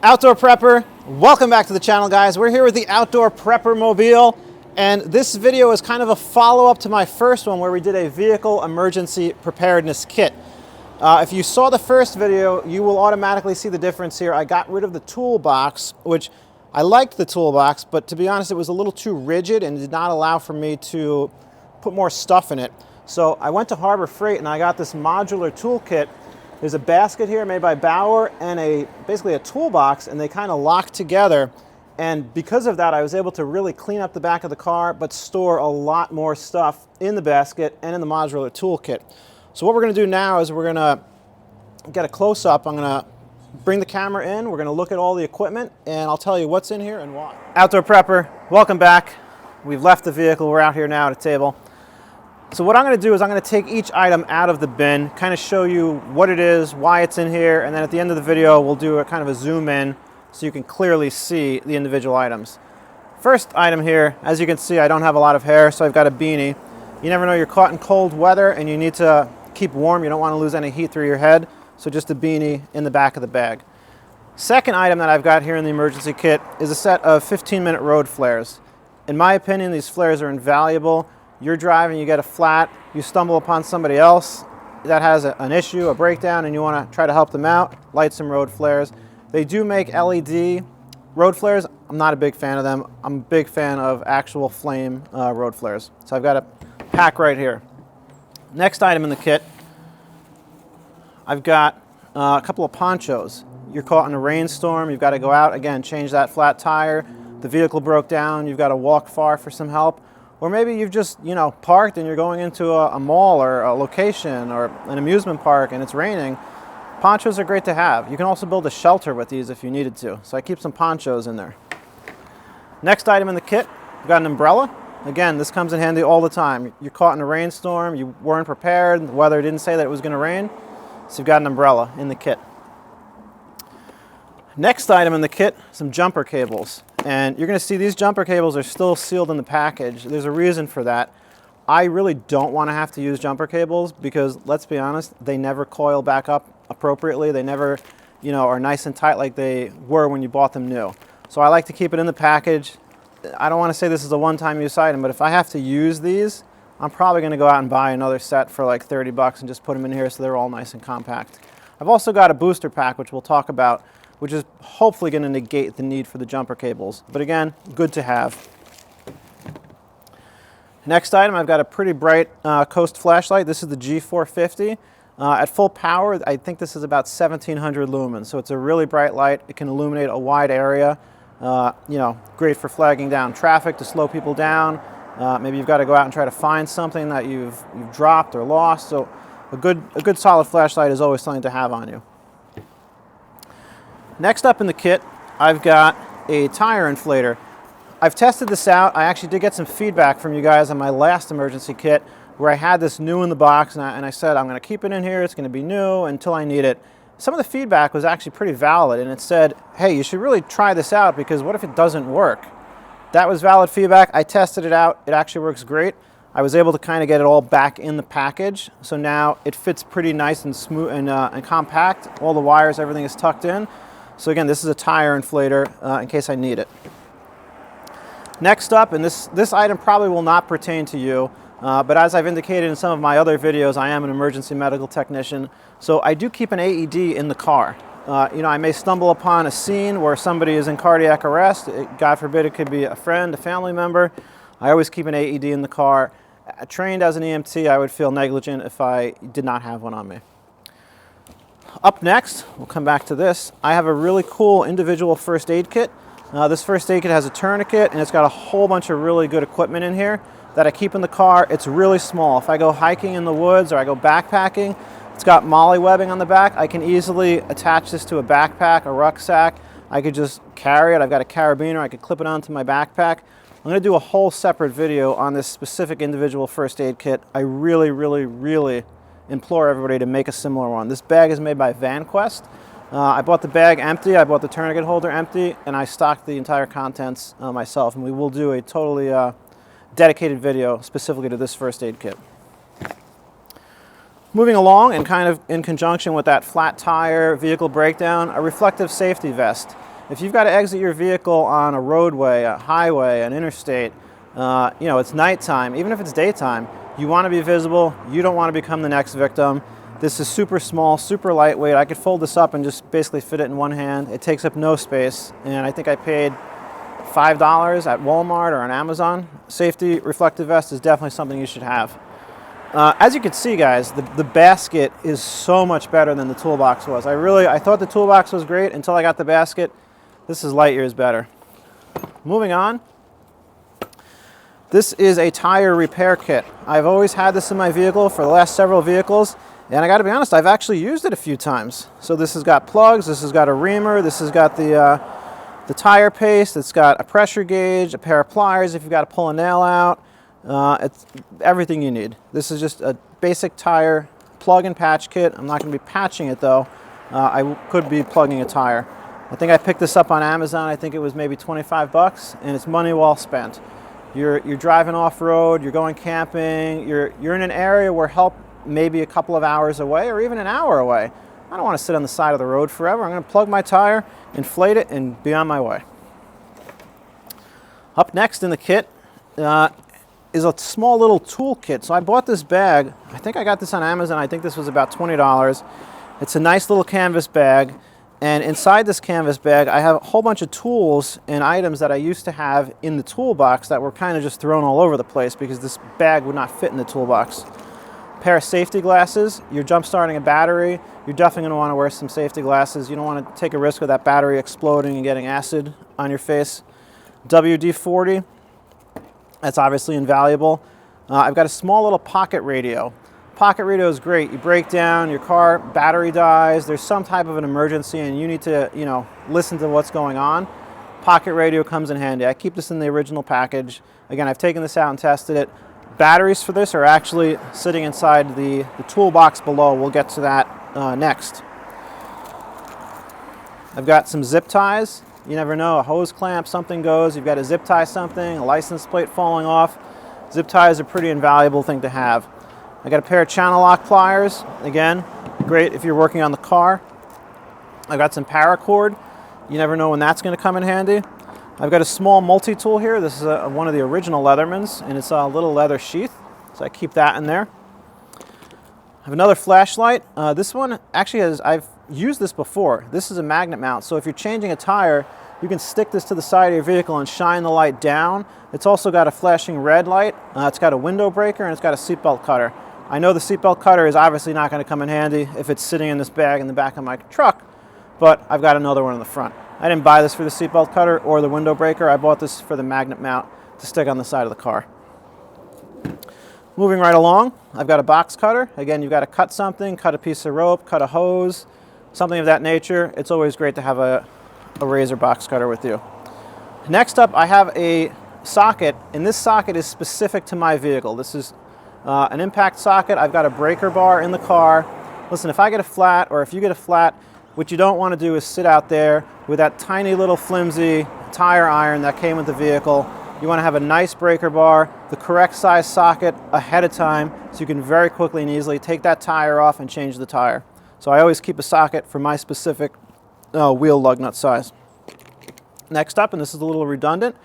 Outdoor Prepper, welcome back to the channel, guys. We're here with the Outdoor Prepper Mobile, and this video is kind of a follow-up to my first one where we did a vehicle emergency preparedness kit. If you saw the first video, you will automatically see the difference here. I got rid of the toolbox, which I liked the toolbox, but to be honest, it was a little too rigid and did not allow for me to put more stuff in it. So I went to Harbor Freight and I got this modular toolkit. There's a basket here made by Bauer and basically a toolbox, and they kind of lock together. And because of that, I was able to really clean up the back of the car, but store a lot more stuff in the basket and in the modular toolkit. So what we're going to do now is we're going to get a close-up. I'm going to bring the camera in. We're going to look at all the equipment, and I'll tell you what's in here and why. Outdoor Prepper, welcome back. We've left the vehicle. We're out here now at a table. So what I'm going to do is I'm going to take each item out of the bin, kind of show you what it is, why it's in here, and then at the end of the video we'll do a kind of a zoom in so you can clearly see the individual items. First item here, as you can see, I don't have a lot of hair, so I've got a beanie. You never know, you're caught in cold weather and you need to keep warm. You don't want to lose any heat through your head, so just a beanie in the back of the bag. Second item that I've got here in the emergency kit is a set of 15-minute road flares. In my opinion, these flares are invaluable. You're driving, you get a flat, you stumble upon somebody else that has an issue, a breakdown, and you want to try to help them out, light some road flares. They do make LED road flares. I'm not a big fan of them. I'm a big fan of actual flame road flares. So I've got a pack right here. Next item in the kit, I've got a couple of ponchos. You're caught in a rainstorm, you've got to go out, again, change that flat tire. The vehicle broke down, you've got to walk far for some help. Or maybe you've just, parked and you're going into a mall or a location or an amusement park and it's raining. Ponchos are great to have. You can also build a shelter with these if you needed to. So I keep some ponchos in there. Next item in the kit, we've got an umbrella. Again, this comes in handy all the time. You're caught in a rainstorm, you weren't prepared, the weather didn't say that it was going to rain, so you've got an umbrella in the kit. Next item in the kit, some jumper cables. And you're going to see these jumper cables are still sealed in the package. There's a reason for that. I really don't want to have to use jumper cables because, let's be honest, they never coil back up appropriately. They never, are nice and tight like they were when you bought them new. So I like to keep it in the package. I don't want to say this is a one-time use item, but if I have to use these, I'm probably going to go out and buy another set for like 30 bucks and just put them in here so they're all nice and compact. I've also got a booster pack, which we'll talk about, which is hopefully going to negate the need for the jumper cables. But again, good to have. Next item, I've got a pretty bright Coast flashlight. This is the G450. At full power, I think this is about 1700 lumens. So it's a really bright light. It can illuminate a wide area. Great for flagging down traffic to slow people down. Maybe you've got to go out and try to find something that you've dropped or lost. So a good solid flashlight is always something to have on you. Next up in the kit, I've got a tire inflator. I've tested this out. I actually did get some feedback from you guys on my last emergency kit where I had this new in the box and I said, I'm going to keep it in here. It's going to be new until I need it. Some of the feedback was actually pretty valid, and it said, hey, you should really try this out because what if it doesn't work? That was valid feedback. I tested it out. It actually works great. I was able to kind of get it all back in the package. So now it fits pretty nice and smooth and compact. All the wires, everything is tucked in. So again, this is a tire inflator in case I need it. Next up, and this item probably will not pertain to you, but as I've indicated in some of my other videos, I am an emergency medical technician. So I do keep an AED in the car. I may stumble upon a scene where somebody is in cardiac arrest. God forbid, it could be a friend, a family member. I always keep an AED in the car. Trained as an EMT, I would feel negligent if I did not have one on me. Up next, we'll come back to this, I have a really cool individual first aid kit. This first aid kit has a tourniquet and it's got a whole bunch of really good equipment in here that I keep in the car. It's really small. If I go hiking in the woods or I go backpacking, it's got MOLLE webbing on the back. I can easily attach this to a backpack, a rucksack. I could just carry it. I've got a carabiner. I could clip it onto my backpack. I'm going to do a whole separate video on this specific individual first aid kit. I really, really, really implore everybody to make a similar one. This bag is made by VanQuest. I bought the bag empty, I bought the tourniquet holder empty, and I stocked the entire contents myself. And we will do a totally dedicated video specifically to this first aid kit. Moving along, and kind of in conjunction with that flat tire vehicle breakdown, a reflective safety vest. If you've got to exit your vehicle on a roadway, a highway, an interstate, you know, it's nighttime, even if it's daytime, you want to be visible. You don't want to become the next victim. This is super small, super lightweight. I could fold this up and just basically fit it in one hand. It takes up no space, and I think I paid $5 at Walmart or on Amazon. Safety reflective vest is definitely something you should have. As you can see, guys, the basket is so much better than the toolbox was. I thought the toolbox was great until I got the basket. This is light years better. Moving on. This is a tire repair kit. I've always had this in my vehicle for the last several vehicles, and I got to be honest, I've actually used it a few times. So this has got plugs, this has got a reamer, this has got the tire paste, it's got a pressure gauge, a pair of pliers if you've got to pull a nail out. It's everything you need. This is just a basic tire plug and patch kit. I'm not going to be patching it though. I could be plugging a tire. I think I picked this up on Amazon. I think it was maybe 25 bucks, and it's money well spent. You're driving off-road, you're going camping, you're in an area where help may be a couple of hours away or even an hour away. I don't want to sit on the side of the road forever. I'm going to plug my tire, inflate it, and be on my way. Up next in the kit is a small little tool kit. So I bought this bag. I think I got this on Amazon. I think this was about $20. It's a nice little canvas bag. And inside this canvas bag, I have a whole bunch of tools and items that I used to have in the toolbox that were kind of just thrown all over the place because this bag would not fit in the toolbox. A pair of safety glasses. You're jump starting a battery. You're definitely going to want to wear some safety glasses. You don't want to take a risk of that battery exploding and getting acid on your face. WD-40. That's obviously invaluable. I've got a small little pocket radio. Pocket radio is great. You break down, your car battery dies, there's some type of an emergency and you need to, you know, listen to what's going on. Pocket radio comes in handy. I keep this in the original package. Again, I've taken this out and tested it. Batteries for this are actually sitting inside the toolbox below. We'll get to that next. I've got some zip ties. You never know, a hose clamp, something goes, you've got to zip tie something, a license plate falling off. Zip ties are a pretty invaluable thing to have. I got a pair of channel lock pliers. Again, great if you're working on the car. I've got some paracord. You never know when that's going to come in handy. I've got a small multi-tool here. This is one of the original Leathermans, and it's a little leather sheath, so I keep that in there. I have another flashlight. This one actually I've used this before. This is a magnet mount, so if you're changing a tire, you can stick this to the side of your vehicle and shine the light down. It's also got a flashing red light. It's got a window breaker, and it's got a seatbelt cutter. I know the seatbelt cutter is obviously not going to come in handy if it's sitting in this bag in the back of my truck, but I've got another one in the front. I didn't buy this for the seatbelt cutter or the window breaker. I bought this for the magnet mount to stick on the side of the car. Moving right along, I've got a box cutter. Again, you've got to cut something, cut a piece of rope, cut a hose, something of that nature. It's always great to have a razor box cutter with you. Next up, I have a socket, and this socket is specific to my vehicle. This is an impact socket. I've got a breaker bar in the car. Listen, if I get a flat, or if you get a flat, what you don't want to do is sit out there with that tiny little flimsy tire iron that came with the vehicle. You want to have a nice breaker bar, the correct size socket ahead of time, so you can very quickly and easily take that tire off and change the tire. So I always keep a socket for my specific wheel lug nut size. Next up, and this is a little redundant,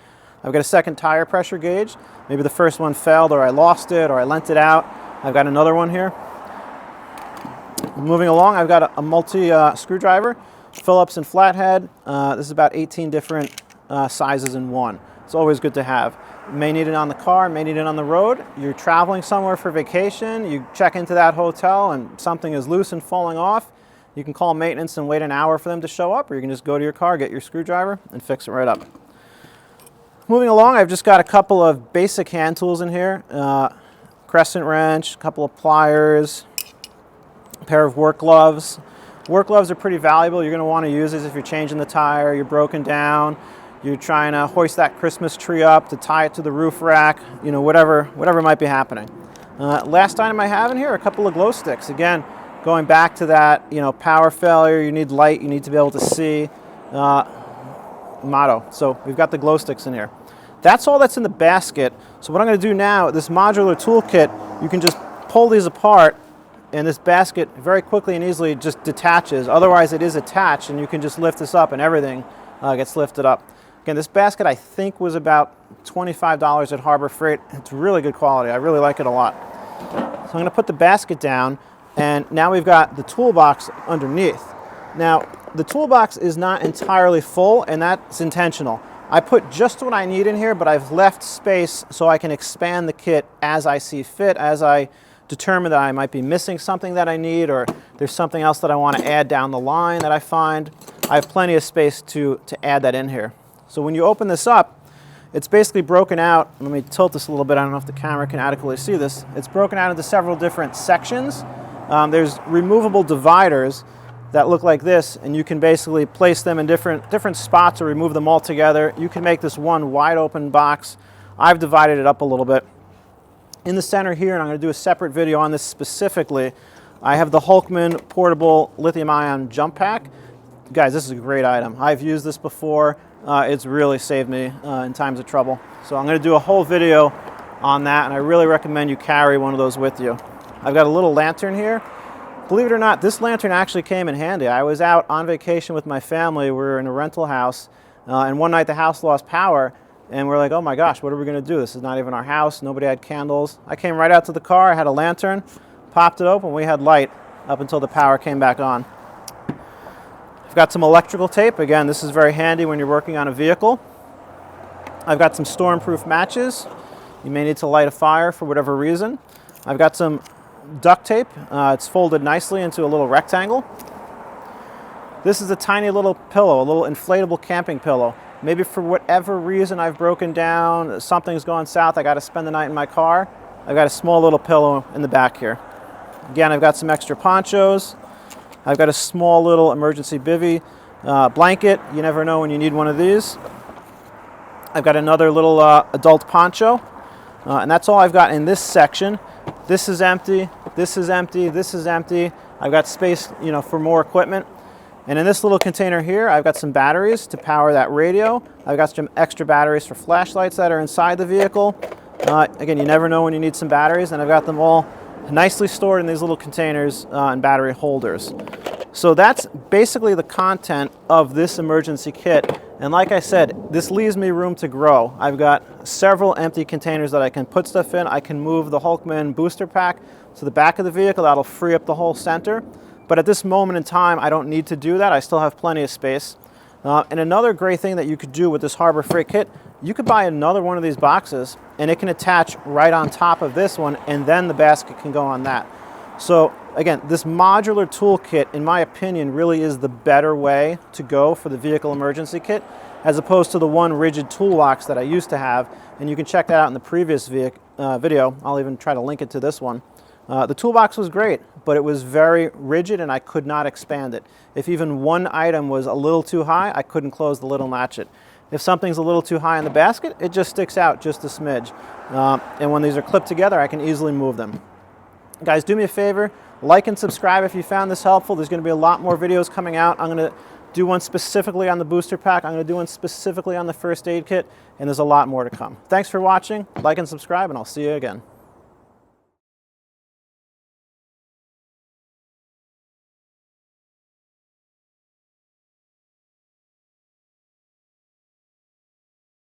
I've got a second tire pressure gauge. Maybe the first one failed, or I lost it, or I lent it out. I've got another one here. Moving along, I've got a multi screwdriver, Phillips and flathead. This is about 18 different sizes in one. It's always good to have. You may need it on the car, may need it on the road. You're traveling somewhere for vacation, you check into that hotel and something is loose and falling off. You can call maintenance and wait an hour for them to show up, or you can just go to your car, get your screwdriver, and fix it right up. Moving along, I've just got a couple of basic hand tools in here. Crescent wrench, a couple of pliers, a pair of work gloves. Work gloves are pretty valuable. You're going to want to use these if you're changing the tire, you're broken down, you're trying to hoist that Christmas tree up to tie it to the roof rack, you know, whatever might be happening. Last item I have in here are a couple of glow sticks. Again, going back to that, you know, power failure, you need light, you need to be able to see. Motto. So we've got the glow sticks in here. That's all that's in the basket. So what I'm going to do now, this modular toolkit, you can just pull these apart, and this basket very quickly and easily just detaches. Otherwise it is attached, and you can just lift this up and everything gets lifted up. Again, this basket I think was about $25 at Harbor Freight. It's really good quality. I really like it a lot. So I'm going to put the basket down, and now we've got the toolbox underneath. Now, the toolbox is not entirely full, and that's intentional. I put just what I need in here, but I've left space so I can expand the kit as I see fit, as I determine that I might be missing something that I need, or there's something else that I want to add down the line that I find. I have plenty of space to add that in here. So when you open this up, it's basically broken out. Let me tilt this a little bit. I don't know if the camera can adequately see this. It's broken out into several different sections. There's removable dividers that look like this, and you can basically place them in different spots or remove them all together. You can make this one wide open box. I've divided it up a little bit. In the center here, and I'm going to do a separate video on this specifically, I have the Hulkman portable lithium-ion jump pack. Guys, this is a great item. I've used this before. It's really saved me in times of trouble. So I'm going to do a whole video on that, and I really recommend you carry one of those with you. I've got a little lantern here. Believe it or not, this lantern actually came in handy. I was out on vacation with my family. We were in a rental house, and one night the house lost power, and we're like, oh my gosh, what are we going to do? This is not even our house. Nobody had candles. I came right out to the car. I had a lantern, popped it open. We had light up until the power came back on. I've got some electrical tape. Again, this is very handy when you're working on a vehicle. I've got some storm-proof matches. You may need to light a fire for whatever reason. I've got some duct tape. It's folded nicely into a little rectangle. This is a tiny little pillow, a little inflatable camping pillow. Maybe for whatever reason I've broken down, something's gone south, I got to spend the night in my car. I've got a small little pillow in the back here. Again, I've got some extra ponchos. I've got a small little emergency bivvy blanket. You never know when you need one of these. I've got another little adult poncho, and that's all I've got in this section. This is empty, this is empty, this is empty. I've got space, for more equipment. And in this little container here, I've got some batteries to power that radio. I've got some extra batteries for flashlights that are inside the vehicle. Again, you never know when you need some batteries, and I've got them all nicely stored in these little containers and battery holders. So that's basically the content of this emergency kit. And like I said, this leaves me room to grow. I've got several empty containers that I can put stuff in. I can move the Hulkman booster pack to the back of the vehicle. That'll free up the whole center. But at this moment in time, I don't need to do that. I still have plenty of space. And another great thing that you could do with this Harbor Freight kit, you could buy another one of these boxes, and it can attach right on top of this one, and then the basket can go on that. So again, this modular toolkit, in my opinion, really is the better way to go for the vehicle emergency kit, as opposed to the one rigid toolbox that I used to have. And you can check that out in the previous video. I'll even try to link it to this one. The toolbox was great, but it was very rigid and I could not expand it. If even one item was a little too high, I couldn't close the lid and latch it. If something's a little too high in the basket, it just sticks out just a smidge. And when these are clipped together, I can easily move them. Guys, do me a favor, like and subscribe if you found this helpful. There's going to be a lot more videos coming out. I'm going to do one specifically on the booster pack. I'm going to do one specifically on the first aid kit, and there's a lot more to come. Thanks for watching. Like and subscribe, and I'll see you again.